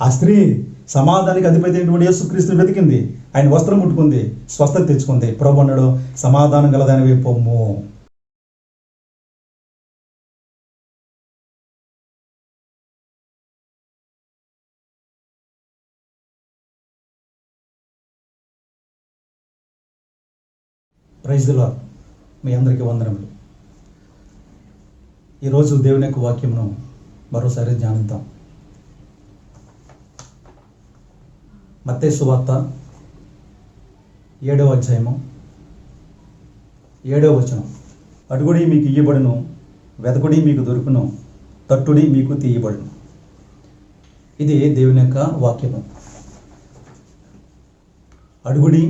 ఆ స్త్రీ సమాధానానికి అధిపతి అయినటువంటి యేసుక్రీస్తుని వెతికింది, ఆయన వస్త్రం ముట్టుకుంది, స్వస్థత తెచ్చుకుంది. ప్రభు అన్నాడు, సమాధానం గలదానివి పొమ్ము. Praise the lord. మీ అందరికీ వందనములు. ఈరోజు దేవుని యొక్క వాక్యమును మరోసారి ధ్యానిద్దాం. మత్తయి సువార్త 7వ అధ్యాయము 7వ వచనం. అడుగుడి మీకు ఇయ్యబడును, వెతకుడి మీకు దొరుకును, తట్టుడి మీకు తీయబడును. ఇది దేవుని యొక్క వాక్యము. అడుగుడి,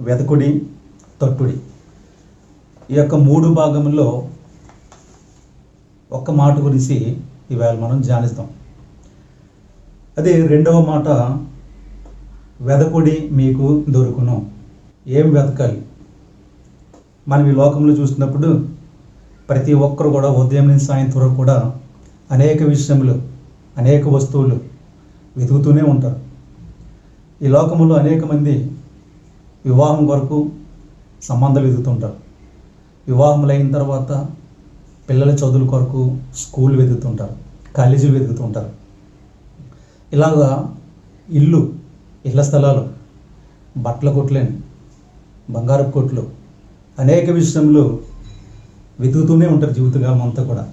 వెతకుడి, తట్టుడి. ఈ యొక్క 3 భాగముల్లో ఒక్క మాట గురించి ఇవాళ మనం ధ్యానిస్తాం. అదే 2వ మాట, వెతకుడి మీకు దొరుకును. ఏం వెతకాలి? మనం ఈ లోకంలో చూసినప్పుడు ప్రతి ఒక్కరు కూడా ఉదయం నుంచి సాయంత్రం వరకు కూడా అనేక విషయములు, అనేక వస్తువులు వెతుకుతూనే ఉంటారు. ఈ లోకంలో అనేక మంది వివాహం కొరకు సంబంధాలు వెతుకుతుంటారు. వివాహములైన తర్వాత పిల్లల చదువుల కొరకు స్కూల్ వెతుకుతుంటారు, కాలేజీలు వెతుకుతుంటారు. ఇలాగా ఇళ్ళ స్థలాలు, బట్టల కొట్లేని, బంగారపు కొట్లు, అనేక విషయంలో వెతుకుతూనే ఉంటారు జీవితకాలం అంతా కూడా.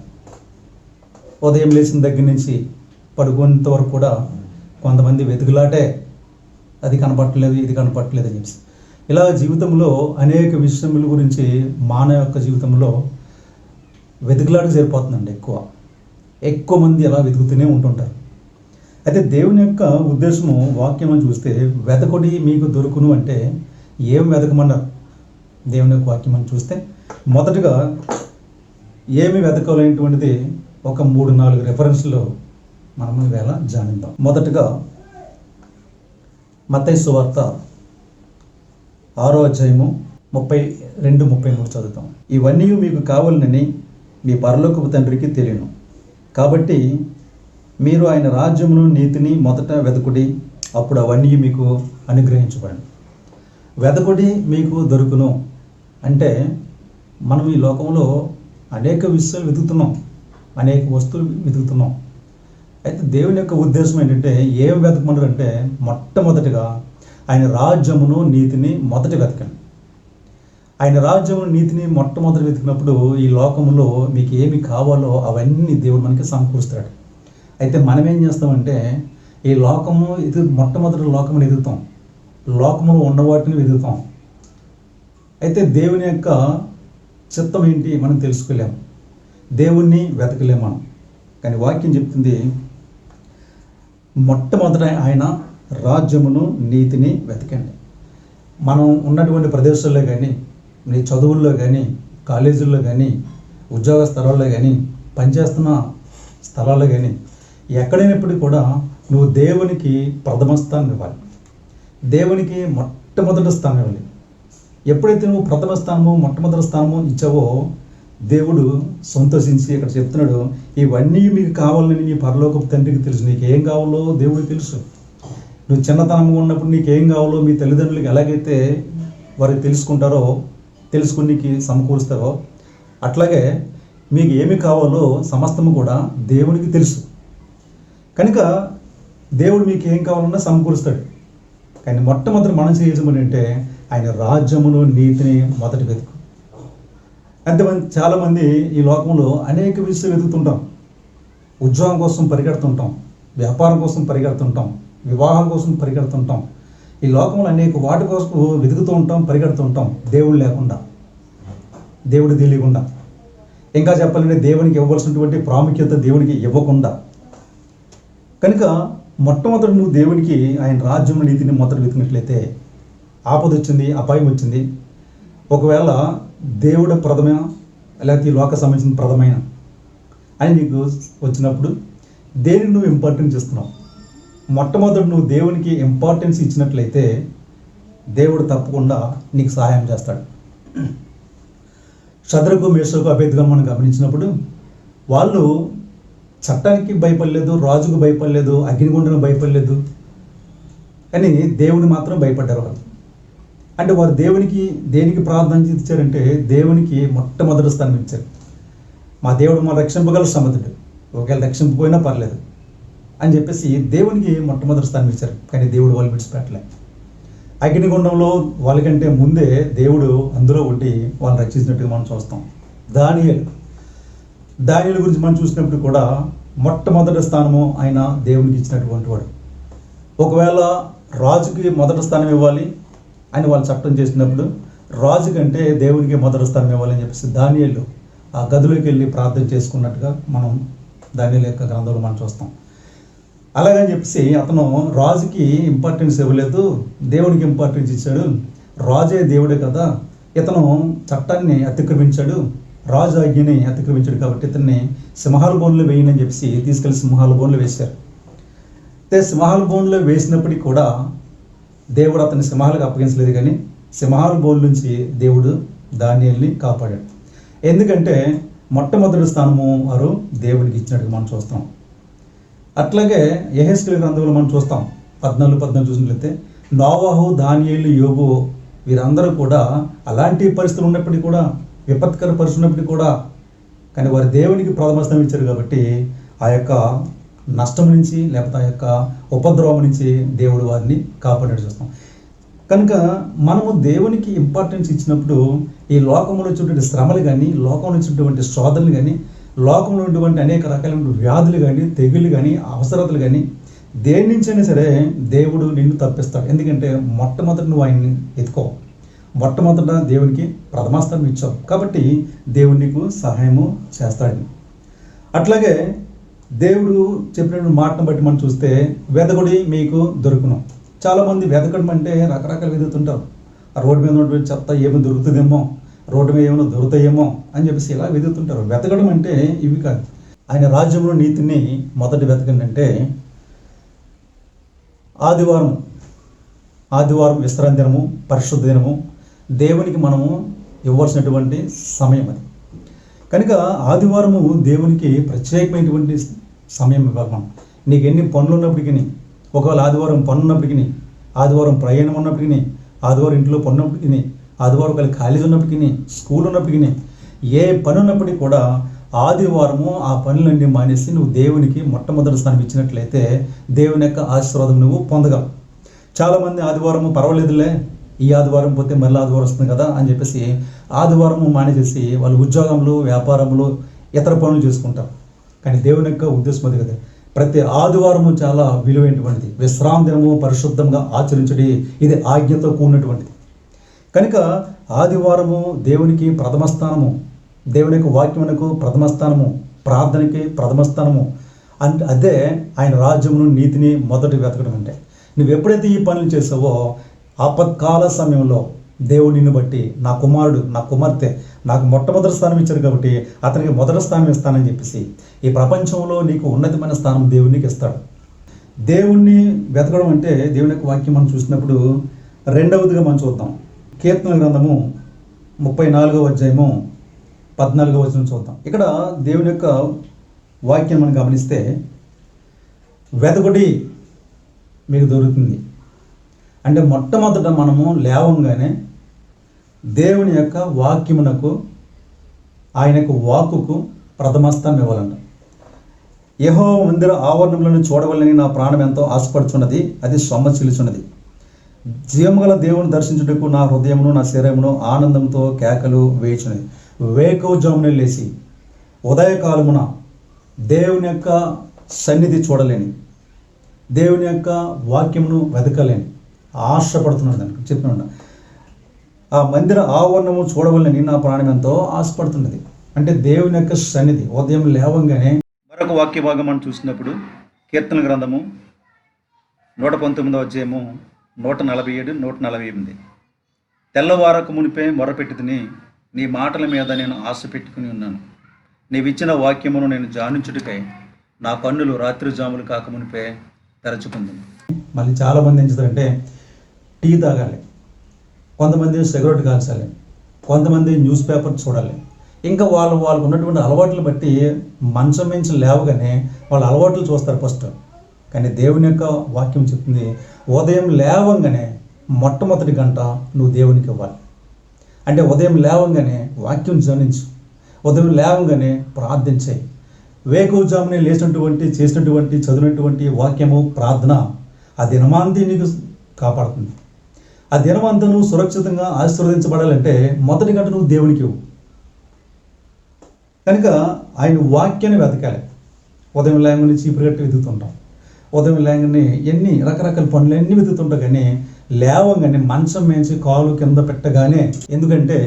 ఉదయం లేచిన దగ్గర నుంచి పడుకునేంత వరకు కూడా కొంతమంది వెతుకులాటే, అది కనపట్టలేదు, ఇది కనపట్టలేదు అని చెప్పి. ఇలా జీవితంలో అనేక విషయముల గురించి మానవ యొక్క జీవితంలో వెతుకులాటకు సరిపోతుందండి. ఎక్కువ మంది అలా వెతుకుతూనే ఉంటుంటారు. అయితే దేవుని యొక్క ఉద్దేశము వాక్యం చూస్తే, వెతకుడి మీకు దొరుకును అంటే ఏం వెతకమన్నారు? దేవుని యొక్క వాక్యం చూస్తే మొదటగా ఏమి వెతకాలనేటువంటిది ఒక 3-4 రెఫరెన్స్లో మనం ఈవేళ ధ్యానిద్దాం. మొదటగా మత్తయి సువార్త 6వ అధ్యాయము 32-33 చదువుతాం. ఇవన్నీ మీకు కావాలని మీ పరలోకపు తండ్రికి తెలియను, కాబట్టి మీరు ఆయన రాజ్యమును నీతిని మొదట వెతకుడి, అప్పుడు అవన్నీ మీకు అనుగ్రహించబడను. వెతకుడి మీకు దొరుకును అంటే మనం ఈ లోకంలో అనేక విషయాలు వెతుకుతున్నాం, అనేక వస్తువులు వెతుకుతున్నాం. అయితే దేవుని యొక్క ఉద్దేశం ఏంటంటే, ఏం వెతకమన్నారంటే మొట్టమొదటిగా ఆయన రాజ్యమును నీతిని మొదట వెతకండి. ఆయన రాజ్యమును నీతిని మొట్టమొదటి వెతికినప్పుడు ఈ లోకంలో మీకు ఏమి కావాలో అవన్నీ దేవుడు మనకి సమకూరుస్తాడు. అయితే మనం ఏం చేస్తామంటే, ఈ లోకము మొట్టమొదటి లోకమును ఎదుగుతాం, లోకములో ఉన్న వాటిని వెతుకుతాం. అయితే దేవుని యొక్క చిత్తం ఏంటి మనం తెలుసుకోలేము, దేవుణ్ణి వెతకలేము మనం. కానీ వాక్యం చెప్తుంది, మొట్టమొదట ఆయన రాజ్యమును నీతిని వెతకండి. మనం ఉన్నటువంటి ప్రదేశాల్లో కానీ, నీ చదువుల్లో కానీ, కాలేజీల్లో కానీ, ఉద్యోగ స్థలాల్లో కానీ, పనిచేస్తున్న స్థలాల్లో కానీ, ఎక్కడైనప్పటికీ కూడా నువ్వు దేవునికి ప్రథమ స్థానం ఇవ్వాలి, దేవునికి మొట్టమొదటి స్థానం ఇవ్వాలి. ఎప్పుడైతే నువ్వు ప్రథమ స్థానము, మొట్టమొదటి స్థానము ఇచ్చావో దేవుడు సంతోషించి ఇక్కడ చెప్తున్నాడు, ఇవన్నీ మీకు కావాలని మీ పరలోకపు తండ్రికి తెలుసు. నీకు ఏం కావాలో దేవుడికి తెలుసు. నువ్వు చిన్నతనంగా ఉన్నప్పుడు నీకు ఏం కావాలో మీ తల్లిదండ్రులకి ఎలాగైతే వారు తెలుసుకుని నీకు సమకూరుస్తారో, అట్లాగే మీకు ఏమి కావాలో సమస్తము కూడా దేవునికి తెలుసు. కనుక దేవుడు మీకు ఏం కావాలన్నా సమకూరుస్తాడు. కానీ మొట్టమొదటి మనం చేయాల్సింది అంటే ఆయన రాజ్యమును నీతిని మొదటి వెతుకు. అంతమంది చాలామంది ఈ లోకంలో అనేక విషయాలు వెతుకుతుంటాం. ఉద్యోగం కోసం పరిగెడుతుంటాం, వ్యాపారం కోసం పరిగెడుతుంటాం, వివాహం కోసం పరిగెడుతుంటాం. ఈ లోకంలో అనేక వాటి కోసం వెతుకుతూ ఉంటాం, పరిగెడుతూ ఉంటాం, దేవుడు లేకుండా, దేవుడు తెలియకుండా. ఇంకా చెప్పాలంటే దేవునికి ఇవ్వవలసినటువంటి ప్రాముఖ్యత దేవునికి ఇవ్వకుండా. కనుక మొట్టమొదటి నువ్వు దేవునికి ఆయన రాజ్యం నీతిని మొదట వెతికినట్లయితే, ఆపద వచ్చింది, అపాయం వచ్చింది, ఒకవేళ దేవుడు ప్రథమ లేకపోతే ఈ లోక సంబంధించిన ప్రథమైన అని నీకు వచ్చినప్పుడు దేనికి నువ్వు ఇంపార్టెన్స్ ఇస్తున్నావు? మొట్టమొదటి నువ్వు దేవునికి ఇంపార్టెన్స్ ఇచ్చినట్లయితే దేవుడు తప్పకుండా నీకు సహాయం చేస్తాడు. షద్రకు, మేషకు, అబేద్గోను మనం గమనించినప్పుడు వాళ్ళు చట్టానికి భయపడలేదు, రాజుకు భయపడలేదు, అగ్నిగుండానికి భయపడలేదు, కానీ దేవుని మాత్రం భయపడ్డారు వాళ్ళు. అంటే వారు దేవునికి దేనికి ప్రార్థన ఇచ్చారంటే దేవునికి మొట్టమొదటి స్థానం ఇచ్చారు. మా దేవుడు మా రక్షింపగల సమర్థుడు, ఒకవేళ రక్షింపపోయినా పర్లేదు అని చెప్పేసి దేవునికి మొట్టమొదటి స్థానం ఇచ్చారు. కానీ దేవుడు వాళ్ళు విడిచిపెట్టలే. అగ్నిగుండంలో వాళ్ళకంటే ముందే దేవుడు అందులో ఉండి వాళ్ళు రక్షించినట్టుగా మనం చూస్తాం. దానియేలు గురించి మనం చూసినప్పుడు కూడా మొట్టమొదటి స్థానము ఆయన దేవునికి ఇచ్చినటువంటి వాడు. ఒకవేళ రాజుకి మొదటి స్థానం ఇవ్వాలి అని వాళ్ళు చట్టం చేసినప్పుడు రాజు కంటే దేవునికి మొదటి స్థానం ఇవ్వాలని చెప్పేసి దానియేలు ఆ గదిలోకి వెళ్ళి ప్రార్థన చేసుకున్నట్టుగా మనం దానియేలు యొక్క గ్రంథంలో మనం చూస్తాం. అలాగని చెప్పేసి అతను రాజుకి ఇంపార్టెన్స్ ఇవ్వలేదు, దేవునికి ఇంపార్టెన్స్ ఇచ్చాడు. రాజే దేవుడే కదా, ఇతను చట్టాన్ని అతిక్రమించాడు, రాజు ఆజ్ఞని అతిక్రమించాడు కాబట్టి ఇతన్ని సింహాల బోన్లో వేయనని చెప్పేసి తీసుకెళ్లి సింహాల బోన్లో వేశారు. అయితే సింహాల బోన్లో వేసినప్పటికీ కూడా దేవుడు అతన్ని సింహాలకు అప్పగించలేదు, కానీ సింహాల బోన్ నుంచి దేవుడు దానియేలుని కాపాడాడు. ఎందుకంటే మొట్టమొదటి స్థానము వారు దేవునికి ఇచ్చినట్టుగా మనం చూస్తాం. అట్లాగే యెహెజ్కేలు గ్రంథంలో మనం చూస్తాం 14 చూసినట్లయితే నోవాహు, దానియేలు, యోబు వీరందరూ కూడా అలాంటి పరిస్థితులు ఉన్నప్పటికీ కూడా, విపత్కర పరిస్థితులు ఉన్నప్పటికీ కూడా, కానీ వారు దేవునికి ప్రథమ స్థానం ఇచ్చారు కాబట్టి ఆ యొక్క నష్టం నుంచి లేకపోతే ఆ యొక్క ఉపద్రవం నుంచి దేవుడు వారిని కాపాడేట్టు చూస్తాం. కనుక మనము దేవునికి ఇంపార్టెన్స్ ఇచ్చినప్పుడు ఈ లోకంలో వచ్చేటువంటి శ్రమలు కానీ, లోకంలో వచ్చేటువంటి శోధనలు కానీ, లోకంలో ఉన్నటువంటి అనేక రకాలైన వ్యాధులు కానీ, తెగుళ్ళు కానీ, అవసరతలు కానీ దేని నుంచైనా సరే దేవుడు నిన్ను తప్పిస్తాడు. ఎందుకంటే మొట్టమొదటి నువ్వు ఆయన్ని ఎత్తుకో, మొట్టమొదట దేవునికి ప్రథమాస్థానం ఇచ్చావు కాబట్టి దేవుడు నీకు సహాయము చేస్తాడు. అట్లాగే దేవుడు చెప్పినటువంటి మాటను బట్టి మనం చూస్తే వెదకుడి మీకు దొరుకును. చాలామంది వెదకడం అంటే రకరకాలు వెతుకుతుంటారు. ఆ రోడ్డు మీద ఉన్నటువంటి చెత్త ఏమో దొరుకుతుందేమో, రోడ్డు మీద ఏమైనా దొరుకుతాయేమో అని చెప్పేసి ఇలా వెతుకుతుంటారు. వెతకడం అంటే ఇవి కాదు. ఆయన రాజ్యంలో నీతిని మొదటి వెతకండి అంటే ఆదివారం విశ్రాంతి దినము, పరిశుద్ధ దినము, దేవునికి మనము ఇవ్వాల్సినటువంటి సమయం అది. కనుక ఆదివారము దేవునికి ప్రత్యేకమైనటువంటి సమయం ఇవ్వాలి. మనం నీకు ఎన్ని పనులు ఉన్నప్పటికీ, ఒకవేళ ఆదివారం పనులు ఉన్నప్పటికీ, ఆదివారం ప్రయాణం ఉన్నప్పటికీ, ఆదివారం ఇంట్లో పని ఉన్నప్పటికీ, ఆదివారం ఒకవేళ కాలేజీ ఉన్నప్పటికీ, స్కూల్ ఉన్నప్పటికీ, ఏ పని ఉన్నప్పటికీ కూడా ఆదివారము ఆ పనులన్నీ మానేసి నువ్వు దేవునికి మొట్టమొదటి స్థానం ఇచ్చినట్లయితే దేవుని యొక్క ఆశీర్వాదం నువ్వు పొందగలవు. చాలామంది ఆదివారము పర్వాలేదులే, ఈ ఆదివారం పోతే మళ్ళీ ఆదివారం వస్తుంది కదా అని చెప్పేసి ఆదివారము మానేసేసి వాళ్ళు ఉద్యోగంలో, వ్యాపారంలో, ఇతర పనులు చేసుకుంటారు. కానీ దేవుని యొక్క ఉద్దేశం అది కదా. ప్రతి ఆదివారము చాలా విలువైనటువంటిది. విశ్రాంతి దినము పరిశుద్ధంగా ఆచరించడి, ఇది ఆజ్ఞతో కూడినటువంటిది. కనుక ఆదివారము దేవునికి ప్రథమ స్థానము, దేవుని యొక్క వాక్యమునకు ప్రథమ స్థానము, ప్రార్థనకి ప్రథమ స్థానము. అంటే అదే ఆయన రాజ్యమును, నీతిని మొదటి వెతకడం. అంటే నువ్వు ఎప్పుడైతే ఈ పనులు చేసావో ఆపత్కాల సమయంలో దేవుడు నిన్ను బట్టి నా కుమారుడు, నా కుమార్తె నాకు మొట్టమొదటి స్థానం ఇచ్చారు కాబట్టి అతనికి మొదటి స్థానం ఇస్తానని చెప్పేసి ఈ ప్రపంచంలో నీకు ఉన్నతమైన స్థానం దేవునికి ఇస్తాడు. దేవుణ్ణి వెతకడం అంటే దేవుని యొక్క వాక్యం మనం చూసినప్పుడు రెండవదిగా మనం చూద్దాం. కీర్తన గ్రంథము 34వ అధ్యాయము 14వ వచనం చూద్దాం. ఇక్కడ దేవుని యొక్క వాక్యం మనం గమనిస్తే వెతకుడి మీకు దొరుకుతుంది అంటే మొట్టమొదట మనము లేవంగానే దేవుని యొక్క వాక్యమునకు, ఆయన యొక్క వాక్కుకు ప్రథమస్థానం ఇవ్వాలంట. యెహోవా మందిర ఆవరణములను చూడవలని నా ప్రాణం ఎంతో ఆశపడుచున్నది, అది సొమ్మసిల్లుచున్నది. జీవముగల దేవుని దర్శించుటకు నా హృదయమును, నా శరీరమును ఆనందంతో కేకలు వేయుచున్నది. వేకువజామున లేచి ఉదయకాలమున దేవుని యొక్క సన్నిధి చూడలేని, దేవుని యొక్క వాక్యమును వెతకలేని ఆశపడుతున్నాడు. దానికి చెప్తున్నాడు, ఆ మందిర ఆవరణము చూడవలని నా ప్రాణం ఎంతో ఆశపడుతున్నది. అంటే దేవుని యొక్క సన్నిధి ఉదయం లేవంగానే. మరొక వాక్య భాగం మనం చూసినప్పుడు కీర్తన గ్రంథము 119వ అధ్యాయము 147, 148. తెల్లవారక మునిపే మొరపెట్టుకుని నీ మాటల మీద నేను ఆశ పెట్టుకుని ఉన్నాను. నీవిచ్చిన వాక్యమును నేను ధ్యానించుటకై నా కన్నులు రాత్రి జాములు కాక మునిపే తెరచుకుంది. మళ్ళీ చాలామంది ఏం చేస్తారంటే టీ తాగాలి, కొంతమంది సిగరెట్ కాల్చాలి, కొంతమంది న్యూస్ పేపర్ చూడాలి, ఇంకా వాళ్ళకు ఉన్నటువంటి అలవాట్లు బట్టి మంచం మించి లేవగానే వాళ్ళ అలవాట్లు చూస్తారు ఫస్ట్. కానీ దేవుని యొక్క వాక్యం చెప్తుంది, ఉదయం లేవంగానే మొట్టమొదటి గంట నువ్వు దేవునికి ఇవ్వాలి. అంటే ఉదయం లేవంగానే వాక్యం ధ్యానించు, ఉదయం లేవంగానే ప్రార్థించాయి. వేకువజామునే లేచినటువంటి చేసినటువంటి చదివినటువంటి వాక్యము ప్రార్థన ఆ దినమాంతి నీకు కాపాడుతుంది. ఆ దినమంతా నువ్వు సురక్షితంగా ఆశీర్వదించబడాలంటే మొదటి గంట నువ్వు దేవునికి ఇవ్వు. కనుక ఆయన వాక్యాన్ని వెతకాలి. ఉదయం లేంగానే చీపురు కట్టి వెతుకుతుంటాం, ఉదయం లేంగానే ఎన్ని రకరకాల పనులు అన్నీ వెతుకుతుంటాం. కానీ లేవంగానే మంచం మేంచి కాలు కింద పెట్టగానే, ఎందుకంటే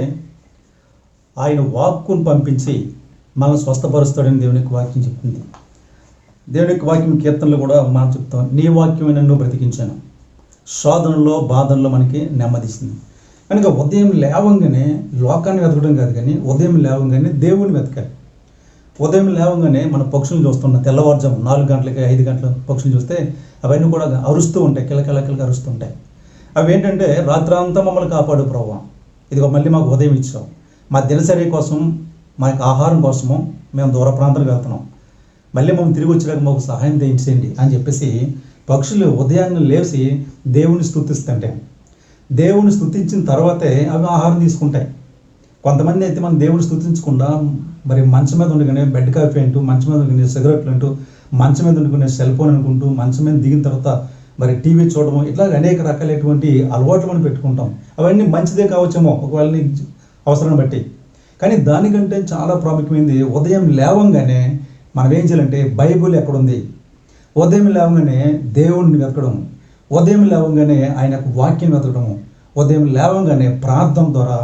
ఆయన వాక్కును పంపించి మనం స్వస్థపరుస్తాడని దేవునికి వాక్యం చెప్తుంది. దేవునికి వాక్యం కీర్తనలు కూడా మనం చెప్తాం, నీ వాక్యమే నన్ను బ్రతికించాను, శోధనలో బాధల్లో మనకి నెమ్మదిస్తుంది. కనుక ఉదయం లేవంగానే లోకాన్ని వెతకడం కాదు, కానీ ఉదయం లేవంగానే దేవుని వెతకాలి. ఉదయం లేవంగానే మన పక్షులు చూస్తున్నాం, తెల్లవారుజాము 4 గంటలకి 5 గంటల పక్షులు చూస్తే అవన్నీ కూడా అరుస్తూ ఉంటాయి, కిలకిలకిలకి అరుస్తూ ఉంటాయి. అవి ఏంటంటే రాత్రంతా మమ్మల్ని కాపాడు ప్రభువా, ఇదిగో మళ్ళీ మాకు ఉదయం ఇచ్చావు, మా దినచర్య కోసం, మా యొక్క ఆహారం కోసము మేము దూర ప్రాంతాలకు వెళ్తున్నాం, మళ్ళీ మేము తిరిగి వచ్చేలాగా మాకు సహాయం చేయండి అని చెప్పేసి పక్షులు ఉదయాన్నే లేచి దేవుని స్తుతిస్తుంటే, దేవుని స్తుతించిన తర్వాతే అవి ఆహారం తీసుకుంటాయి. కొంతమంది అయితే మనం దేవుని స్తుతించకుండా మరి మంచం మీద ఉండగానే బెడ్ కాఫీ అంటూ, మంచం మీద ఉండుకునే సిగరెట్లు అంటూ, మంచం మీద ఉండుకునే సెల్ ఫోన్ అనుకుంటూ, మంచం మీద దిగిన తర్వాత మరి టీవీ చూడడం, ఇట్లా అనేక రకాలైనటువంటి అలవాట్లు మనం పెట్టుకుంటాం. అవన్నీ మంచిదే కావచ్చేమో ఒకవేళ నీ అవసరాన్ని బట్టి. కానీ దానికంటే చాలా ప్రాముఖ్యమైనది ఉదయం లేవంగానే మనం ఏం చేయాలంటే బైబుల్ ఎక్కడుంది, ఉదయం లేవగానే దేవుణ్ణి వెతకడం, ఉదయం లేవగానే ఆయన వాక్యం వెతకడము, ఉదయం లేవగానే ప్రార్థన ద్వారా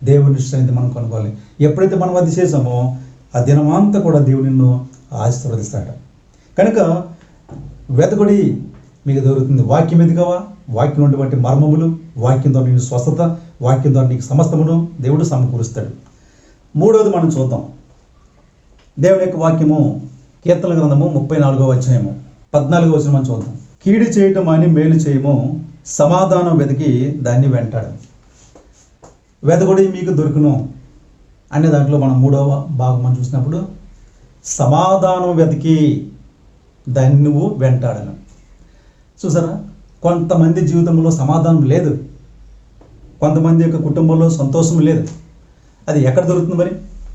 దేవుని శ్రేణి మనం కొనుక్కోవాలి. ఎప్పుడైతే మనం అది చేసామో ఆ దినమంతా కూడా దేవుడు నిన్ను ఆశీర్వదిస్తాడు. కనుక వెతకుడి మీకు దొరుకుతుంది. వాక్యం ఎదుగవా, వాక్యం ఉన్నటువంటి మర్మములు, వాక్యం ద్వారా నీకు స్వస్థత, వాక్యం ద్వారా నీకు సమస్తమును దేవుడు సమకూరుస్తాడు. మూడవది మనం చూద్దాం, దేవుని యొక్క వాక్యము కీర్తన గ్రంథము 34వ అధ్యాయము 14వ వచనం మనం చూద్దాం. కీడు చేయటం అని మేలు చేయము, సమాధానం వెతికి దాన్ని వెంటాడు. వెతకుడి మీకు దొరుకును అనే దాంట్లో మనం 3వ భాగం మనం చూసినప్పుడు సమాధానం వెతికి దాన్ని నువ్వు వెంటాడను. చూసారా, కొంతమంది జీవితంలో సమాధానం లేదు, కొంతమంది యొక్క కుటుంబంలో సంతోషం లేదు. అది ఎక్కడ దొరుకుతుంది మరి?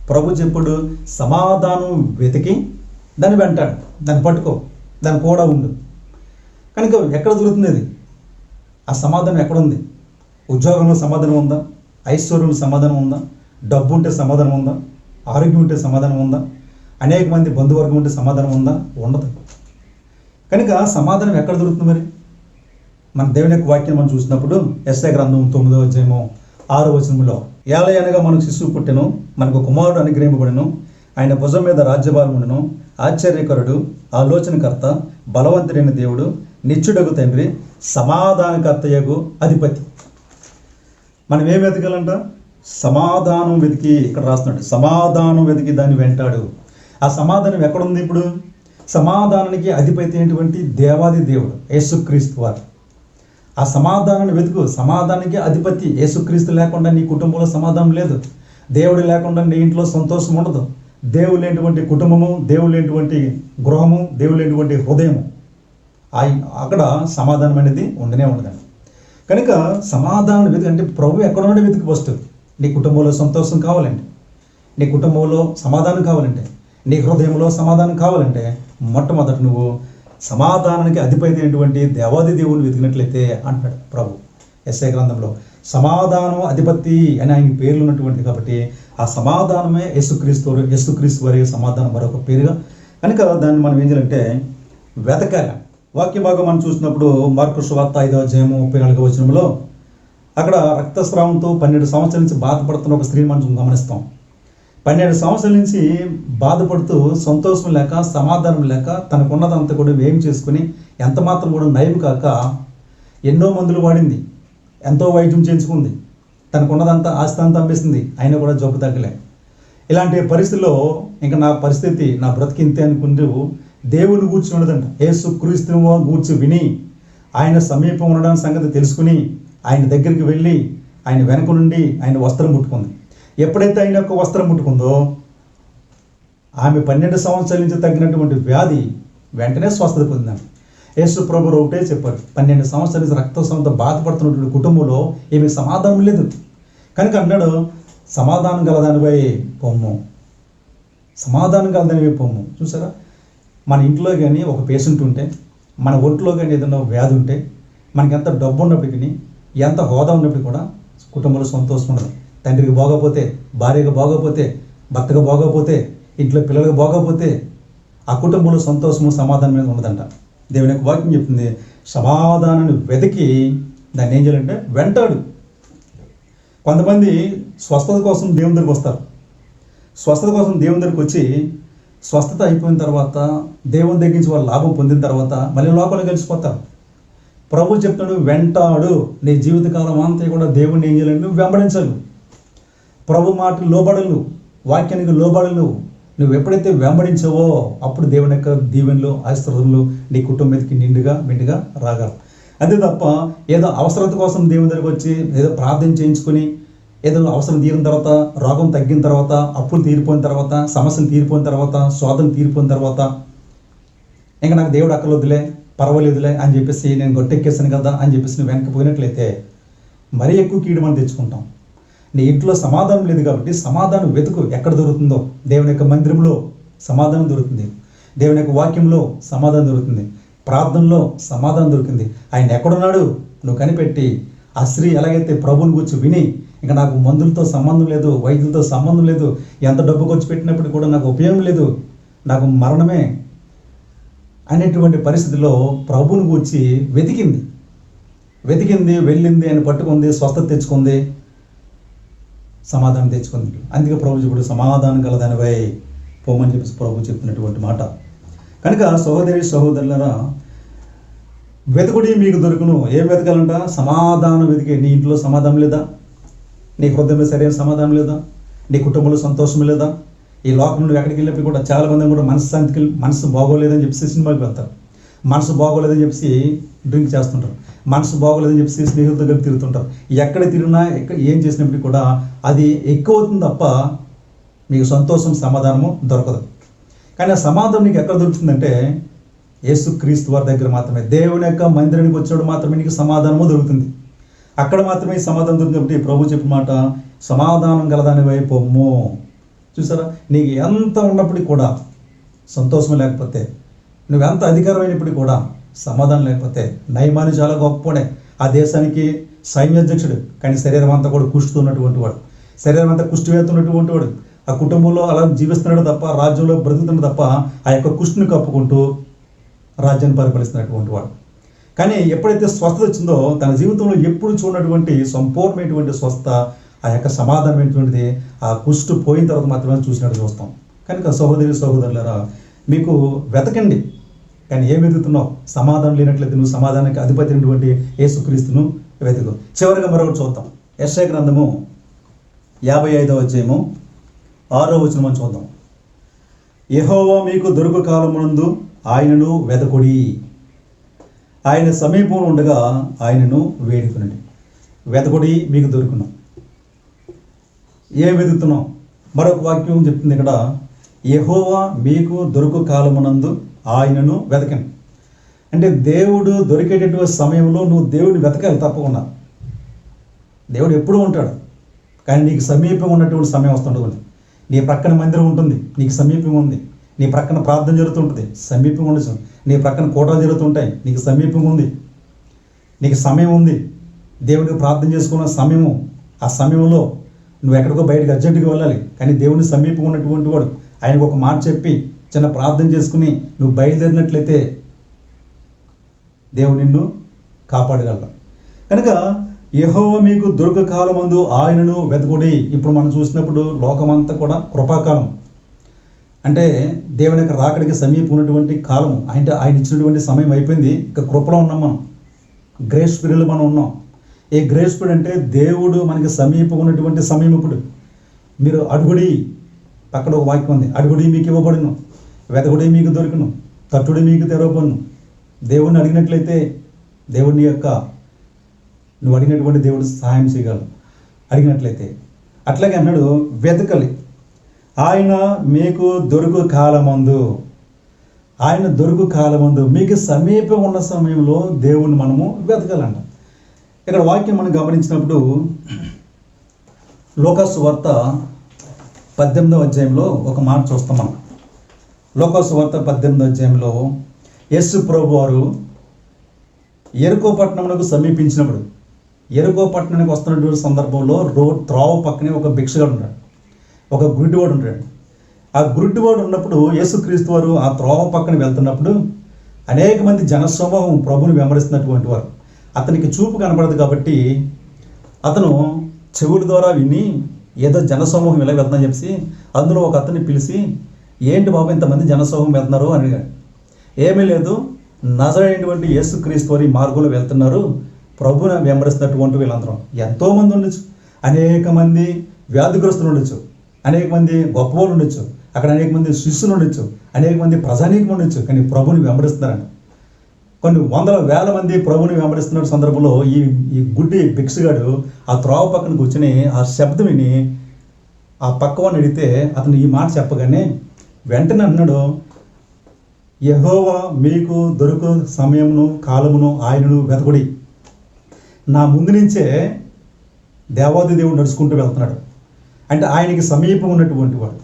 ప్రభు చెప్పుడు సమాధానం వెతికి దాన్ని వెంటాడు, దాన్ని పట్టుకో, దాన్ని కూడా ఉండు. కనుక ఎక్కడ దొరుకుతుంది అది? ఆ సమాధానం ఎక్కడుంది? ఉద్యోగంలో సమాధానం ఉందా? ఐశ్వర్యంలో సమాధానం ఉందా? డబ్బు ఉంటే సమాధానం ఉందా? ఆరోగ్యం ఉంటే సమాధానం ఉందా? అనేక మంది బంధువర్గం ఉంటే సమాధానం ఉందా? ఉండదు. కనుక సమాధానం ఎక్కడ దొరుకుతుంది మరి? మన దేవుని యొక్క వాక్యం మనం చూసినప్పుడు యెషయా గ్రంథం 9వ అధ్యాయము 6వ వచనంలో, ఏలయనగా మనకు శిశువు పుట్టెను, మనకు కుమారుడు అనుగ్రహింపబడెను, ఆయన భుజం మీద రాజ్యభారం ఉండెను, ఆశ్చర్యకరుడు, ఆలోచనకర్త, బలవంతుడైన దేవుడు, నిత్యుడగు తండ్రి, సమాధానకర్తయగు అధిపతి. మనం ఏం వెతకాలంట? సమాధానం వెతికి. ఇక్కడ రాస్తున్నాడు, సమాధానం వెతికి దాన్ని వెంటాడు. ఆ సమాధానం ఎక్కడుంది ఇప్పుడు? సమాధానానికి అధిపతి అయినటువంటి దేవాది దేవుడు యేసుక్రీస్తు వారు. ఆ సమాధానాన్ని వెతుకు. సమాధానానికి అధిపతి యేసుక్రీస్తు లేకుండా నీ కుటుంబంలో సమాధానం లేదు. దేవుడు లేకుండా నీ ఇంట్లో సంతోషం ఉండదు. దేవుడు లేనటువంటి కుటుంబము, దేవుడు లేనటువంటి గృహము, దేవుడు లేనటువంటి హృదయము, అక్కడ సమాధానం అనేది ఉండనే ఉండదండి. కనుక సమాధానం వెతుకు అంటే ప్రభు ఎక్కడ నుండి వెతుకు. ఫస్ట్ నీ కుటుంబంలో సంతోషం కావాలంటే, నీ కుటుంబంలో సమాధానం కావాలంటే, నీ హృదయంలో సమాధానం కావాలంటే మొట్టమొదట నువ్వు సమాధానానికి అధిపతి అయినటువంటి దేవాది దేవుని వెతికినట్లయితే అంటాడు ప్రభు యెషయా గ్రంథంలో. సమాధానం అధిపతి అని ఆయన పేర్లు ఉన్నటువంటి కాబట్టి ఆ సమాధానమే యేసుక్రీస్తు వారి సమాధానం మరొక పేరుగా. కనుక దాన్ని మనం ఏం చేయాలంటే వెతకాలి. వాక్య భాగం మనం చూసినప్పుడు మార్కు సువార్త 5వ అధ్యాయము 34వ వచనంలో అక్కడ రక్తస్రావంతో 12 సంవత్సరాల నుంచి బాధపడుతున్న ఒక స్త్రీని మనం గమనిస్తాం. 12 సంవత్సరాల నుంచి బాధపడుతూ సంతోషం లేక, సమాధానం లేక, తనకున్నదంతా కూడా వ్యయం చేసుకుని ఎంత మాత్రం కూడా నయం కాక ఎన్నో మందులు వాడింది, ఎంతో వైద్యం చేయించుకుంది, తనకున్నదంతా ఆస్తి అంతా అమ్మేసింది, అయినా కూడా జబ్బు తగ్గలే. ఇలాంటి పరిస్థితుల్లో ఇంకా నా పరిస్థితి, నా బ్రతికింతే అనుకుంటూ దేవుని గూర్చి ఉండదంట. యేసుక్రీస్తును గూర్చి విని, ఆయన సమీపం ఉండడానికి సంగతి తెలుసుకుని ఆయన దగ్గరికి వెళ్ళి ఆయన వెనక నుండి ఆయన వస్త్రం ముట్టుకుంది. ఎప్పుడైతే ఆయన యొక్క వస్త్రం ముట్టుకుందో ఆమె 12 సంవత్సరాల నుంచి తగ్గినటువంటి వ్యాధి వెంటనే స్వస్థత పొందింది. యేసు ప్రభు ఒకటే చెప్పారు, 12 సంవత్సరాల నుంచి రక్తస్రావంతో బాధపడుతున్నటువంటి కుటుంబంలో ఏమీ సమాధానం లేదు. కనుక అన్నాడు, సమాధానం గలదానిపై పొమ్ము, సమాధానం గలదానిపై పొమ్ము. చూసారా, మన ఇంట్లో కానీ ఒక పేషెంట్ ఉంటే, మన ఒంట్లో కానీ ఏదైనా వ్యాధి ఉంటే, మనకి ఎంత డబ్బు ఉన్నప్పటికీ, ఎంత హోదా ఉన్నప్పటికీ కూడా కుటుంబంలో సంతోషం ఉండదు. తండ్రికి బాగోపోతే, భార్యగా బాగోపోతే, భర్తగా బాగోపోతే, ఇంట్లో పిల్లలకు బాగోపోతే ఆ కుటుంబంలో సంతోషము సమాధానం మీద ఉండదంట. దేవుని యొక్క వాక్యం చెప్తుంది, సమాధానాన్ని వెతికి దాన్ని ఏం చేయాలంటే వెంటాడు. కొంతమంది స్వస్థత కోసం దేవుని దగ్గరికి వస్తారు. స్వస్థత కోసం దేవుని దగ్గరికి వచ్చి స్వస్థత అయిపోయిన తర్వాత దేవుని దగ్గర నుంచి వాళ్ళు లాభం పొందిన తర్వాత మళ్ళీ లోపల కలిసిపోతారు. ప్రభు చెప్తాడు, వెంటాడు. నీ జీవితకాలం అంతా కూడా దేవుడిని ఏం చేయాలి, నువ్వు వెంబడించాలి. ప్రభు మాటలు లోబడలు, వాక్యానికి లోబడలు. నువ్వు ఎప్పుడైతే వెంబడించావో అప్పుడు దేవుని యొక్క దీవెనలు ఆశీర్వాదములు నీ కుటుంబం మీదకి మెండుగా రాగలరు. అంతే తప్ప ఏదో అవసరత కోసం దేవుని దగ్గరికి వచ్చి ఏదో ప్రార్థన చేయించుకొని ఏదో అవసరం తీరిన తర్వాత, రోగం తగ్గిన తర్వాత, అప్పులు తీరిపోయిన తర్వాత, సమస్యలు తీరిపోయిన తర్వాత, శోధన తీరిపోయిన తర్వాత ఇంకా నాకు దేవుడు అక్కర్లేదులే, పర్వాలేదులే అని చెప్పేసి నేను గొట్టెక్కేసాను కదా అని చెప్పేసి నువ్వు వెనక్కి పోయినట్లయితే మరీ ఎక్కువ కీడు మనం తెచ్చుకుంటాం. నీ ఇంట్లో సమాధానం లేదు కాబట్టి సమాధానం వెతుకు. ఎక్కడ దొరుకుతుందో, దేవుని యొక్క మందిరంలో సమాధానం దొరుకుతుంది, దేవుని యొక్క వాక్యంలో సమాధానం దొరుకుతుంది, ప్రార్థనలో సమాధానం దొరికింది. ఆయన ఎక్కడున్నాడు నువ్వు కనిపెట్టి, ఆ స్త్రీ ఎలాగైతే ప్రభువుని గురించి విని ఇంకా నాకు మందులతో సంబంధం లేదు, వైద్యులతో సంబంధం లేదు, ఎంత డబ్బు ఖర్చు పెట్టినప్పుడు కూడా నాకు ఉపయోగం లేదు, నాకు మరణమే అనేటువంటి పరిస్థితిలో ప్రభువుని గురించి వెతికింది, వెళ్ళింది, ఆయన పట్టుకుంది, స్వస్థత తెచ్చుకుంది, సమాధానం తెచ్చుకుంది. అందుకే ప్రభు ఇప్పుడు సమాధానం గలదానిపై పోమని చెప్పేసి ప్రభు చెప్తున్నటువంటి మాట. కనుక సహోదరులారా, వెతుకుడి మీకు దొరుకును. ఏం వెతకాలంట? సమాధానం వెతికే. నీ ఇంట్లో సమాధానం లేదా? నీ హృదయంలో సరైన సమాధానం లేదా? నీ కుటుంబంలో సంతోషం లేదా? ఈ లోకంలో ఎక్కడికి వెళ్ళినప్పుడు కూడా చాలామంది కూడా మనసు బాగోలేదని చెప్పేసి సినిమాకి వెళ్తారు, మనసు బాగోలేదని చెప్పేసి డ్రింక్ చేస్తుంటారు, మనసు బాగోలేదని చెప్పేసి స్నేహితుల దగ్గర తిరుగుతుంటారు. ఎక్కడ తిరిగినా ఏం చేసినప్పటికీ కూడా అది ఎక్కువ అవుతుంది తప్ప మీకు సంతోషం సమాధానము దొరకదు. కానీ ఆ సమాధానం నీకు ఎక్కడ దొరుకుతుందంటే యేసుక్రీస్తు వారి దగ్గర మాత్రమే. దేవుని యొక్క మందిరానికి వచ్చినప్పుడు మాత్రమే నీకు సమాధానము దొరుకుతుంది. అక్కడ మాత్రమే సమాధానం దొరుకుతుంది. కాబట్టి ప్రభు చెప్పిన మాట, సమాధానం గలదాని వైపు పొమ్ము. చూసారా, నీకు ఎంత ఉన్నప్పటికీ కూడా సంతోషం లేకపోతే, నువ్వెంత అధికారమైనప్పటికీ కూడా సమాధానం లేకపోతే, నయమాని చాలా గొప్పవాడే, ఆ దేశానికి సైన్యాధ్యక్షుడు, కానీ శరీరం అంతా కూడా కుష్టుతున్నటువంటి వాడు, శరీరం అంతా కుష్టి వేస్తున్నటువంటి వాడు, ఆ కుటుంబంలో అలా జీవిస్తున్నాడు తప్ప, రాజ్యంలో బ్రతుకుతున్నాడు తప్ప, ఆ యొక్క కుష్టిని కప్పుకుంటూ రాజ్యాన్ని పరిపాలిస్తున్నటువంటి వాడు. కానీ ఎప్పుడైతే స్వస్థత వచ్చిందో తన జీవితంలో ఎప్పుడు చూడనటువంటి సంపూర్ణమైనటువంటి స్వస్థత, ఆ యొక్క సమాధానమైనటువంటిది ఆ కుష్టు పోయిన తర్వాత మాత్రమే చూసినట్టు చూస్తాం. కనుక సహోదరులారా, మీకు వెతకండి. కానీ ఏం వెతుకుతున్నావు? సమాధానం లేనట్లయితే నువ్వు సమాధానానికి అధిపతి అయినటువంటి యేసుక్రీస్తును వెతుకు. చివరిగా మరొకటి చూద్దాం. యెషయా గ్రంథము 55వ అధ్యాయము 6వ వచనం చూద్దాం. యెహోవా మీకు దొరుకు కాలమునందు ఆయనను వెతకుడి, ఆయన సమీపంలో ఉండగా ఆయనను వేడుకునండి. వెతకుడి, మీకు దొరుకును. ఏం వెతుకుతున్నావు? మరొక వాక్యం చెప్తుంది ఇక్కడ, యెహోవా మీకు దొరుకు కాలమునందు ఆయనను వెతకండి. అంటే దేవుడు దొరికేటటువంటి సమయంలో నువ్వు దేవుడిని వెతకాలి తప్పకుండా. దేవుడు ఎప్పుడూ ఉంటాడు, కానీ నీకు సమీపం ఉన్నటువంటి సమయం వస్తుంటుంది. నీ ప్రక్కన మందిరం ఉంటుంది, నీకు సమీపం ఉంది. నీ ప్రక్కన ప్రార్థన జరుగుతుంటుంది, సమీపం ఉండొచ్చు. నీ ప్రక్కన కోటలు జరుగుతుంటాయి, నీకు సమీపం ఉంది. నీకు సమయం ఉంది, దేవుడికి ప్రార్థన చేసుకున్న సమయము. ఆ సమయంలో నువ్వు ఎక్కడికో బయటకు అర్జెంటుగా వెళ్ళాలి, కానీ దేవుని సమీపం ఉన్నటువంటి వాడు ఆయనకు ఒక మాట చెప్పి చిన్న ప్రార్థన చేసుకుని నువ్వు బయలుదేరినట్లయితే దేవుడు నిన్ను కాపాడగలడు. కనుక యెహోవా మీకు దొరక కాలమందు ఆయనను వెతకుడి. ఇప్పుడు మనం చూసినప్పుడు లోకమంతా కూడా కృపాకాలం, అంటే దేవుని యొక్క రాకడికి సమీపం ఉన్నటువంటి కాలం. అంటే ఆయన ఇచ్చినటువంటి సమయం అయిపోయింది, ఇక కృపలో ఉన్నాం మనం, గ్రేస్ పీరియడ్లో మనం ఉన్నాం. ఏ గ్రేస్ పీరియడ్ అంటే దేవుడు మనకి సమీపం ఉన్నటువంటి సమయం. ఇప్పుడు మీరు అడుగుడి, పక్కన ఒక వాక్యం ఉంది, అడుగుడి మీకు ఇవ్వబడును, వెతకుడి మీకు దొరికిను, తట్టుడి మీకు తెరవబడును. దేవుడిని అడిగినట్లయితే దేవుని యొక్క నువ్వు అడిగినటువంటి దేవుడు సహాయం చేయగలరు. అడిగినట్లయితే అట్లాగే అన్నాడు వెతకలి. ఆయన మీకు దొరుకు కాలమందు, ఆయన దొరుకు కాలమందు మీకు సమీపం ఉన్న సమయంలో దేవుణ్ణి మనము వెతకాలంట. ఇక్కడ వాక్యం మనం గమనించినప్పుడు లూకాసు వార్త 18వ అధ్యాయంలో ఒక మాట చూస్తాం మనం. లూకాసు వార్త 18వ అధ్యాయంలో యేసు ప్రభు వారు యెరికో పట్టణమునకు సమీపించినప్పుడు, యెరికో పట్టణానికి వస్తున్నటువంటి సందర్భంలో త్రోవ పక్కనే ఒక భిక్షగాడు ఉంటాడు, ఒక గుడ్డివాడు ఉంటాడు. ఆ గుడ్డివాడు ఉన్నప్పుడు యేసుక్రీస్తు వారు ఆ త్రోవ పక్కన వెళ్తున్నప్పుడు అనేక మంది జనసమూహం ప్రభుని వెంబడిస్తున్నటువంటి వారు. అతనికి చూపు కనపడదు కాబట్టి అతను చెవుల ద్వారా విని ఏదో జనసమూహం ఇలా వెళ్తుందని చెప్పి అందులో ఒక అతన్ని పిలిచి, ఏంటి బాబు ఇంతమంది జనసమూహం వెళ్తున్నారు అని అడిగాడు. ఏమీ లేదు, నజరైనటువంటి యేసుక్రీస్తు వారి మార్గంలో వెళ్తున్నారు, ప్రభుని వెంబడిస్తున్నటువంటి వీళ్ళందరం. ఎంతోమంది ఉండొచ్చు, అనేక మంది వ్యాధిగ్రస్తులు ఉండొచ్చు, అనేక మంది గొప్పవాళ్ళు ఉండొచ్చు, అక్కడ అనేక మంది శిష్యులు ఉండొచ్చు, అనేక మంది ప్రజానీకం ఉండొచ్చు, కానీ ప్రభుని వెంబడిస్తున్నారండి. కొన్ని వందల వేల మంది ప్రభుని వెంబడిస్తున్న సందర్భంలో ఈ గుడ్డి భిక్షగాడు ఆ త్రోవ పక్కన కూర్చొని ఆ శబ్దం విని ఆ పక్కవాడిని అడిగితే అతను ఈ మాట చెప్పగానే వెంటనే అన్నాడు, యెహోవా మీకు దొరుకు సమయమును కాలమును ఆయనను వెతకుడి. నా ముందు నుంచే దేవాది దేవుడు నడుచుకుంటూ వెళ్తున్నాడు. అంటే ఆయనకి సమీపం ఉన్నటువంటి వాడు.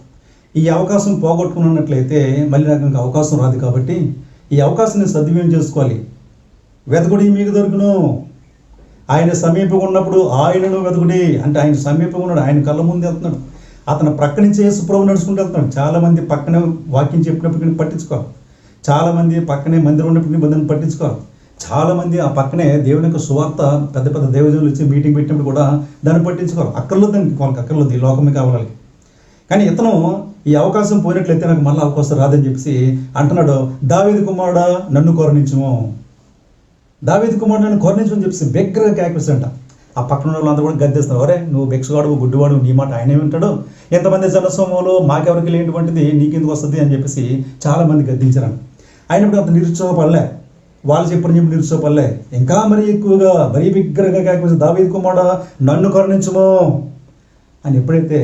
ఈ అవకాశం పోగొట్టుకున్నట్లయితే మళ్ళీ నాకు ఇంకా అవకాశం రాదు కాబట్టి ఈ అవకాశాన్ని సద్వినియోగం చేసుకోవాలి. వెతకుడి మీకు దొరుకును, ఆయన సమీపం ఉన్నప్పుడు ఆయనను వెతకుడి. అంటే ఆయన సమీపం ఉన్నాడు, ఆయన కళ్ళ ముందు వెళ్తున్నాడు, అతను ప్రక్క నుంచి యేసు ప్రభు నడుచుకుంటూ వెళ్తున్నాడు. చాలామంది పక్కనే వాక్యం చెప్పినప్పటికీ పట్టించుకోవాలి, చాలామంది పక్కనే మందిరం ఉన్నప్పటికీ మందిని పట్టించుకోవాలి, చాలామంది ఆ పక్కనే దేవుని యొక్క సువార్త పెద్ద పెద్ద దేవజనులు వచ్చి మీటింగ్ పెట్టినప్పుడు కూడా దాన్ని పట్టించుకోవాలి. అక్కర్లేదు, దానికి వాళ్ళకి అక్కర్లేదు, ఈ లోకమే కావాలి. కానీ ఇతను ఈ అవకాశం పోయినట్లయితే నాకు మళ్ళీ అవకాశం రాదని చెప్పేసి అంటున్నాడు, దావీదు కుమారుడా నన్ను కరుణించుము, దావీదు కుమారుడు నన్ను కరుణించమని చెప్పేసి బిగ్గరగా కేకరిస్తాడంట. ఆ పక్కన వాళ్ళంతా కూడా గద్దేస్తున్నారు, ఒరే నువ్వు భిక్షగాడు గుడ్డివాడు, నీ మాట ఆయనే వింటాడు, ఎంతమంది జనసమూహంలో మాకెవరికి లేనిటువంటిది నీకెందుకు వస్తుంది అని చెప్పేసి చాలామంది గద్దించారంట. అయినప్పుడు అంత నిరుత్సాహపడలే, వాళ్ళు చెప్పిన చెప్పి నిరుత్సాహపడలే, ఇంకా మరీ ఎక్కువగా మరీ బిగ్గరగా కేకరిస్తే దావీదు కుమారుడా నన్ను కరుణించుము అని ఎప్పుడైతే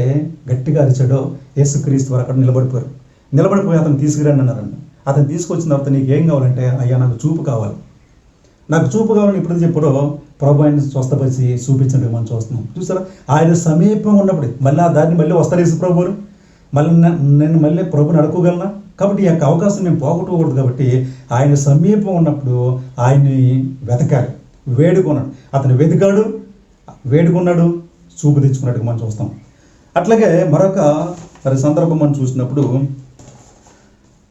గట్టిగా అరిచాడో యేసుక్రీస్తు వారు అక్కడ నిలబడిపోయి అతను తీసుకురండి అన్నారండి. అతను తీసుకొచ్చిన తర్వాత నీకు ఏం కావాలంటే, అయ్యా నాకు చూపు కావాలి, నాకు చూపు కావాలని ఎప్పుడు చెప్పాడో ప్రభు ఆయన స్వస్థపరిచి చూపించండి మనం చూస్తున్నాం. చూసారా, ఆయన సమీపం ఉన్నప్పుడు మళ్ళీ ఆ దాన్ని మళ్ళీ వస్తారు యేసు ప్రభు మళ్ళీ నేను మళ్ళీ ప్రభుని అడుకోగలనా? కాబట్టి ఈ యొక్క అవకాశం నేను పోగొట్టుకోకూడదు. కాబట్టి ఆయన సమీపం ఉన్నప్పుడు ఆయన్ని వెతకాలి, వేడుకున్నాడు. అతను వెతికాడు, వేడుకున్నాడు, చూపు తెచ్చుకున్నట్టుగా మనం చూస్తాం. అట్లాగే మరొక సందర్భం మనం చూసినప్పుడు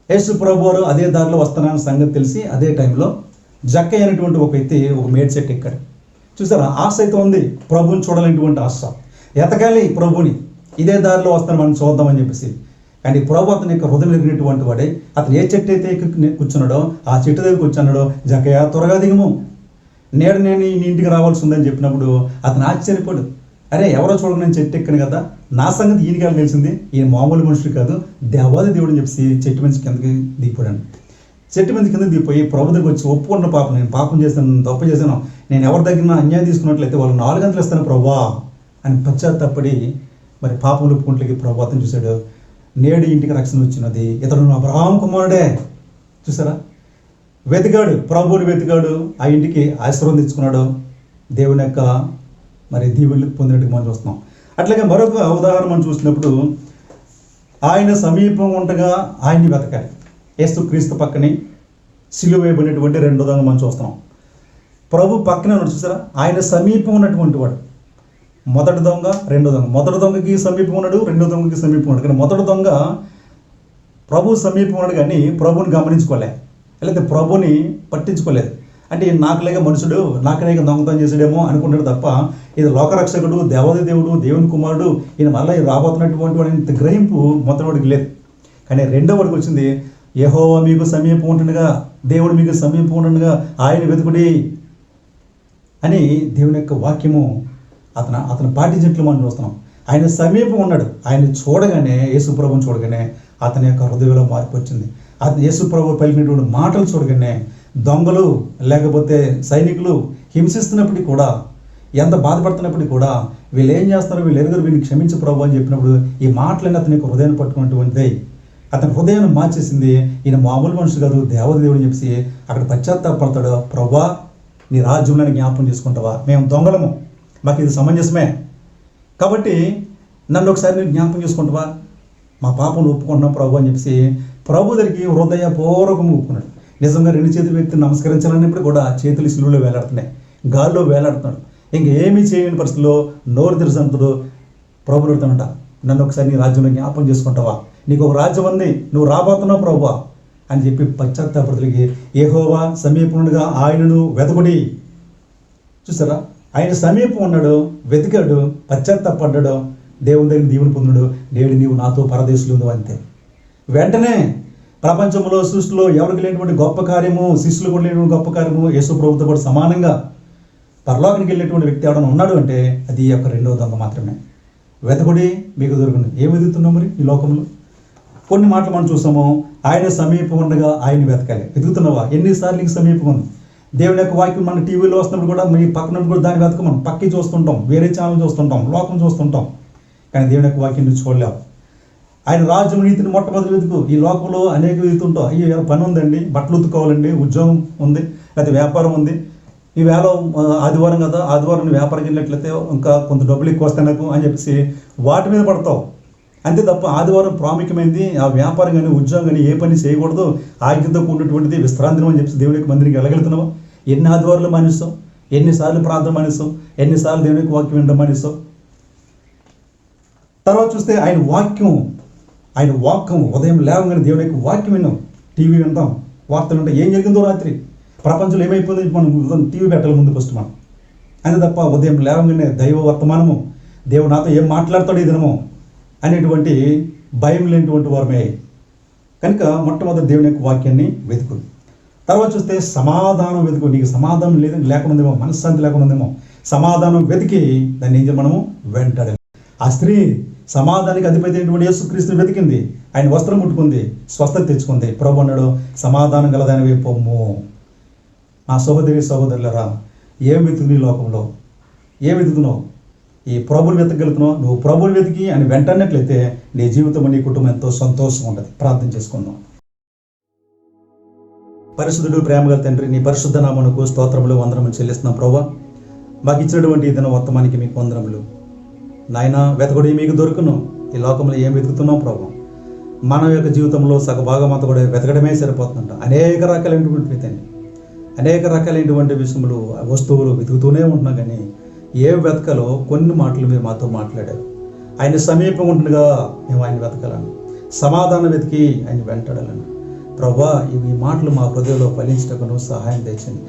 యేసు ప్రభు వారు అదే దారిలో వస్తున్నారన్న సంగతి తెలిసి అదే టైంలో జక్కయ్య అనేటువంటి ఒక వ్యక్తి ఒక మేడి చెట్టు ఎక్కాడు. చూసారా, ఆశ అయితే ఉంది, ప్రభుని చూడాలనేటువంటి ఆశ, ఎతకాలి ప్రభుని, ఇదే దారిలో వస్తాను మనం చూద్దామని చెప్పేసి. కానీ ప్రభు అతని యొక్క హృదయం ఎగిరినటువంటి వాడే, అతను ఏ చెట్టు అయితే కూర్చున్నాడో ఆ చెట్టు దగ్గర కూర్చున్నాడో, జక్కయ్య త్వరగా దిగుము, నేడు నేను ఈ ఇంటికి రావాల్సి ఉందని చెప్పినప్పుడు అతను ఆశ్చర్యపడు, అరే ఎవరో చూడకుండా నేను చెట్టు ఎక్కాను కదా, నా సంగతి ఈయనకి తెలిసింది, ఈయన మామూలు మనుషులు కాదు, దేవాది దేవుడు అని చెప్పి చెట్టు మంచి కిందకి దిగిపోయాను. చెట్టు మంచి కిందకి దిగిపోయి ప్రభు దగ్గర వచ్చి ఒప్పుకున్న పాపం, నేను పాపం చేశాను, తప్పు చేశాను, నేను ఎవరి దగ్గర అన్యాయం తీసుకున్నట్లయితే వాళ్ళు 4 గంటలు ఇస్తాను ప్రభువా అని పశ్చాత్తాపడి మరి పాపం ఒప్పుకుంట్లకి ప్రభు అతను చూశాడు, నేడు ఇంటికి రక్షణ వచ్చినది, ఇతడు అబ్రహాము కుమారుడే. చూసారా, వెతికాడు, ప్రభువుని వెతికాడు, ఆ ఇంటికి ఆశీర్వాదం తెచ్చుకున్నాడు, దేవుని యొక్క మరి దీవులు పొందినట్టుగా మనం చూస్తున్నాం. అట్లాగే మరొక ఉదాహరణ మనం చూసినప్పుడు ఆయన సమీపం ఉండగా ఆయన్ని వెతకాలి. యేసుక్రీస్తు పక్కనే సిలువ వేయబడినటువంటి 2 దొంగలు మనం చూస్తున్నాం. ప్రభు పక్కనే ఉన్నాడు. చూసారా, ఆయన సమీపం ఉన్నటువంటి వాడు. మొదటి దొంగ, 2వ దొంగ. మొదటి దొంగకి సమీపం ఉన్నాడు, 2వ దొంగకి సమీపం ఉన్నాడు. కానీ మొదటి దొంగ ప్రభు సమీపం ఉన్నాడు కానీ ప్రభుని గమనించుకోలేదు, లేకపోతే ప్రభుని పట్టించుకోలేదు. అంటే నాకులేక మనుషుడు, నాకులేక దొంగతనం చేసాడేమో అనుకుంటాడు తప్ప ఇది లోకరక్షకుడు, దేవాది దేవుడు, దేవుని కుమారుడు, ఈయన మళ్ళీ రాబోతున్నటువంటి వాడి గ్రహింపు మొదటి వాడికి లేదు. కానీ 2వ వాడికి వచ్చింది, యెహోవా మీకు సమీపం ఉంటుండగా, దేవుడు మీకు సమీపం ఉంటుండగా ఆయన వెతుకుడి అని దేవుని యొక్క వాక్యము అతను పాటించినట్లు మనం చూస్తున్నాం. ఆయన సమీపం ఉన్నాడు, ఆయన చూడగానే యేసుప్రభుని చూడగానే అతని యొక్క హృదయంలో మార్పు వచ్చింది. అతను యేసుప్రభు పలికినటువంటి మాటలు చూడగానే దొంగలు లేకపోతే సైనికులు హింసిస్తున్నప్పటికీ కూడా, ఎంత బాధపడుతున్నప్పటికీ కూడా వీళ్ళు ఏం చేస్తారో వీళ్ళు ఎరుగురు, వీళ్ళని క్షమించు ప్రభు అని చెప్పినప్పుడు ఈ మాటలన్నీ అతని యొక్క హృదయాన్ని పట్టుకున్నటువంటిది. అతని హృదయాన్ని మార్చేసింది. ఈయన మామూలు మనుషులు కాదు, దేవుడు అని చెప్పి అక్కడ పశ్చాత్తాపడతాడు. ప్రభా, నీ రాజ్యంలో జ్ఞాపకం చేసుకుంటావా? మేము దొంగలము, మాకు ఇది సమంజసమే, కాబట్టి నన్ను ఒకసారి నేను జ్ఞాపకం చేసుకుంటావా? మా పాపను ఒప్పుకుంటున్నాం ప్రభు అని చెప్పి ప్రభు దగ్గరికి హృదయపూర్వకంగా ఒప్పుకున్నాడు. నిజంగా 2 చేతుల వ్యక్తిని నమస్కరించాలన్నప్పుడు కూడా చేతులు సిలువలో వేలాడుతున్నాయి, గాల్లో వేలాడుతున్నాడు. ఇంకేమీ చేయని పరిస్థితుల్లో నోరు తెరిసంతుడు ప్రభు అడుగుతానంట, నన్ను ఒకసారి నీ రాజ్యంలో జ్ఞాపకం చేసుకుంటావా? నీకు ఒక రాజ్యం ఉంది, నువ్వు రాబోతున్నావు ప్రభువా అని చెప్పి పశ్చాత్తాపడుతులకి యెహోవా సమీపంగా ఆయనను వెతకుడి. చూసారా, ఆయన సమీపం ఉన్నాడు, వెతికాడు, పశ్చాత్తాపడ్డాడు, దేవుని దగ్గర దీవుని పొందాడు. నేడు నీవు నాతో పరదేశులు ఉందో అంతే. వెంటనే ప్రపంచంలో సృష్టిలో ఎవరికి లేనటువంటి గొప్ప కార్యము, శిష్యులు కూడా లేనటువంటి గొప్ప కార్యము యేసు ప్రభుతో కూడా సమానంగా పరలోకానికి వెళ్ళేటువంటి వ్యక్తి ఎవడన్నా ఉన్నాడు అంటే అది యొక్క 2వ దొంగ మాత్రమే. వెతకుడి, మీకు దొరుకుతుంది. ఏం వెతుకుతున్నాం మరి ఈ లోకంలో? కొన్ని మాటలు మనం చూసాము, ఆయన సమీపం ఉండగా ఆయన వెతకాలి. వెతుకుతున్నావా? ఎన్నిసార్లు నీకు సమీపం ఉంది? దేవుని యొక్క వాక్యం మన టీవీలో వస్తున్నప్పుడు కూడా మీ పక్కన కూడా దాన్ని వెతక, మనం పక్కి చూస్తుంటాం, వేరే ఛానల్ చూస్తుంటాం, లోకం చూస్తుంటాం, కానీ దేవుని యొక్క వాక్యం నువ్వు చూడలేవు. ఆయన రాజ్యం నీతిని మొట్టమొదటి వెతుకు. ఈ లోకంలో అనేక వెతుకుతుంటాం. అయ్యో పని ఉందండి, బట్టలు ఉతుక్కోవాలండి, ఉద్యోగం ఉంది, లేకపోతే వ్యాపారం ఉంది, ఈ వేళ ఆదివారం కదా, ఆదివారం వ్యాపారం వెళ్ళినట్లయితే ఇంకా కొంత డబ్బులు ఎక్కువ వస్తాయి నాకు అని చెప్పేసి వాటి మీద పడతావు. అంతే తప్ప ఆదివారం ప్రాముఖ్యమైనది. ఆ వ్యాపారం కానీ ఉద్యోగం కానీ ఏ పని చేయకూడదు, ఆజ్ఞతో కూడినటువంటిది, విశ్రాంతి అని చెప్పేసి దేవుని యొక్క మందిరికి వెళ్ళగలుగుతున్నావు. ఎన్ని ఆదివారాలు మానేస్తావు, ఎన్నిసార్లు ప్రార్థన మానేస్తావు, ఎన్నిసార్లు దేవుని యొక్క వాక్యం వినడం మానేస్తావు. తర్వాత చూస్తే ఆయన వాక్యం ఉదయం లేవగానే దేవుని యొక్క వాక్యం విన్నాం, టీవీ వింటాం, వార్తలు ఉంటాయి, ఏం జరిగిందో రాత్రి ప్రపంచంలో ఏమైపోయింది మనం టీవీ పెట్టాలి ముందు ఫస్ట్ మనం. అంతే తప్ప ఉదయం లేవగానే దైవ వర్తమానము, దేవుడు నాతో ఏం మాట్లాడతాడు ఈ దినము అనేటువంటి భయం లేనిటువంటి వారమే. కనుక మొట్టమొదటి దేవుని యొక్క వాక్యాన్ని వెతుకు. తర్వాత చూస్తే సమాధానం వెతుకు. నీకు సమాధానం లేకుండా ఉందేమో, మనశ్శాంతి లేకుండా ఉందేమో, సమాధానం వెతికి దాన్ని ఏం మనము వెంటాడాలి. ఆ స్త్రీ సమాధానానికి అధిపతి అయినటువంటి యేసుక్రీస్తుని వెతికింది, ఆయన వస్త్రం ముట్టుకుంది, స్వస్థత తెచ్చుకుంది. ప్రభు అన్నాడు, సమాధానం గలదానివే పొమ్ము. నా సహోదరులరా, ఏం వెతుకుని లోకంలో? ఏం వెతుకుతున్నావు? ఈ ప్రభుని వెతకగలుగుతున్నావు? నువ్వు ప్రభుని వెతికి అని వెంటన్నట్లయితే నీ జీవితం, నీ కుటుంబం ఎంతో సంతోషంగా ఉంటుంది. ప్రార్థన చేసుకుందాం. పరిశుద్ధుడు, ప్రేమగల తండ్రి, నీ పరిశుద్ధ నామమునకు స్తోత్రములు, వందనములు చెల్లిస్తున్నాం. ప్రభు, మాకు ఇచ్చినటువంటి ఈ దిన వర్తమానికి మీకు వందనములు. నాయన, వెతకుడి, మీకు దొరుకును. ఈ లోకంలో ఏం వెతుకుతున్నాం ప్రభు? మన యొక్క జీవితంలో సగభాగం అంతా కూడా వెతకడమే సరిపోతుందంట. అనేక రకాలైనటువంటి విషయములు, వస్తువులు వెతుకుతూనే ఉంటున్నాం, కానీ ఏ వెతకలో కొన్ని మాటలు మీరు మాతో మాట్లాడారు. ఆయన సమీపం ఉంటుండగా మేము ఆయన వెతకాలని, సమాధానం వెతికి ఆయన వెంటాడాలని. ప్రభా, ఈ మాటలు మా హృదయంలో ఫలించటకును సహాయం తెచ్చండి.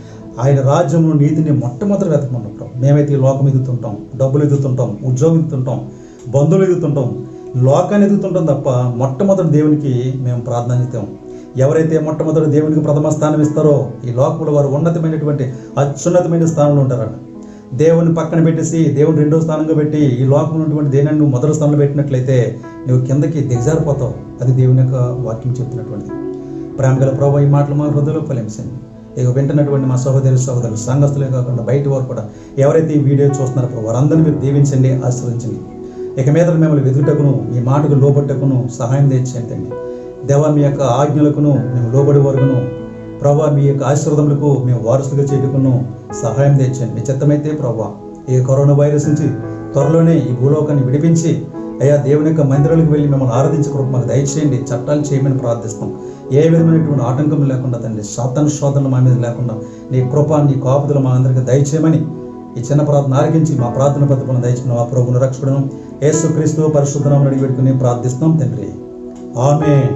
ఆయన రాజ్యము నీతిని మొట్టమొదటి వెతకమన్నాం ప్రభు. మేమైతే ఈ లోకం ఎదుగుతుంటాం, డబ్బులు ఎదుగుతుంటాం, ఉద్యోగం ఎదుగుతుంటాం, బంధువులు ఎదుగుతుంటాం, లోకాన్ని ఎదుగుతుంటాం తప్ప మొట్టమొదటి దేవునికి మేము ప్రాధాన్యత. ఎవరైతే మొట్టమొదటి దేవునికి ప్రథమ స్థానం ఇస్తారో ఈ లోకంలో వారు ఉన్నతమైనటువంటి అత్యున్నతమైన స్థానంలో ఉంటారన్న. దేవుని పక్కన పెట్టేసి దేవుని 2వ స్థానంగా పెట్టి ఈ లోకంలో ఉన్నటువంటి దేనిని నువ్వు మొదటి స్థానంలో పెట్టినట్లయితే నువ్వు కిందకి దిగజారిపోతావు. అది దేవుని యొక్క వాక్యం చెప్తున్నటువంటిది. ప్రేమగల ప్రభు, ఈ మాటలు మా హృదయంలో ఫలించండి. ఇక వింటున్నటువంటి మా సహోదరులు, సంఘస్థులే కాకుండా బయట వారు కూడా ఎవరైతే ఈ వీడియో చూస్తున్నారో ప్రభు, వారందరినీ మీరు దీవించండి, ఆశీర్వదించండి. ఇక మీద మిమ్మల్ని వెతుకుటకును, మీ మాటకు లోబట్టకును సహాయం తెచ్చండి. దేవా, మీ యొక్క ఆజ్ఞలకును మేము లోబడి వరకును, ప్రభా, మీ యొక్క ఆశీర్వాదములకు మేము వారసులుగా చేయటకును సహాయం తెచ్చండి. మీ చిత్తమైతే ప్రభా, ఈ కరోనా వైరస్ నుంచి త్వరలోనే ఈ భూలోకాన్ని విడిపించి అయ్యా దేవుని యొక్క మందిరాలకు వెళ్ళి మిమ్మల్ని ఆరాధించకుండా మాకు దయచేయండి. చట్టాలు చేయమని ప్రార్థిస్తాం. ఏ విధమైనటువంటి ఆటంకం లేకుండా తండ్రి, శోధనలు మా మీద లేకుండా నీ కృప, నీ కాపుదలు మా అందరికీ దయచేయమని ఈ చిన్న ప్రార్థన ఆరగించి మా ప్రార్థన పద్ధతులను దయచేయమని మా ప్రభువును రక్షకుడును యేసుక్రీస్తు పరిశుద్ధ నామమున అడిగి పెట్టుకుని ప్రార్థిస్తున్నాం తండ్రి. ఆమేన్.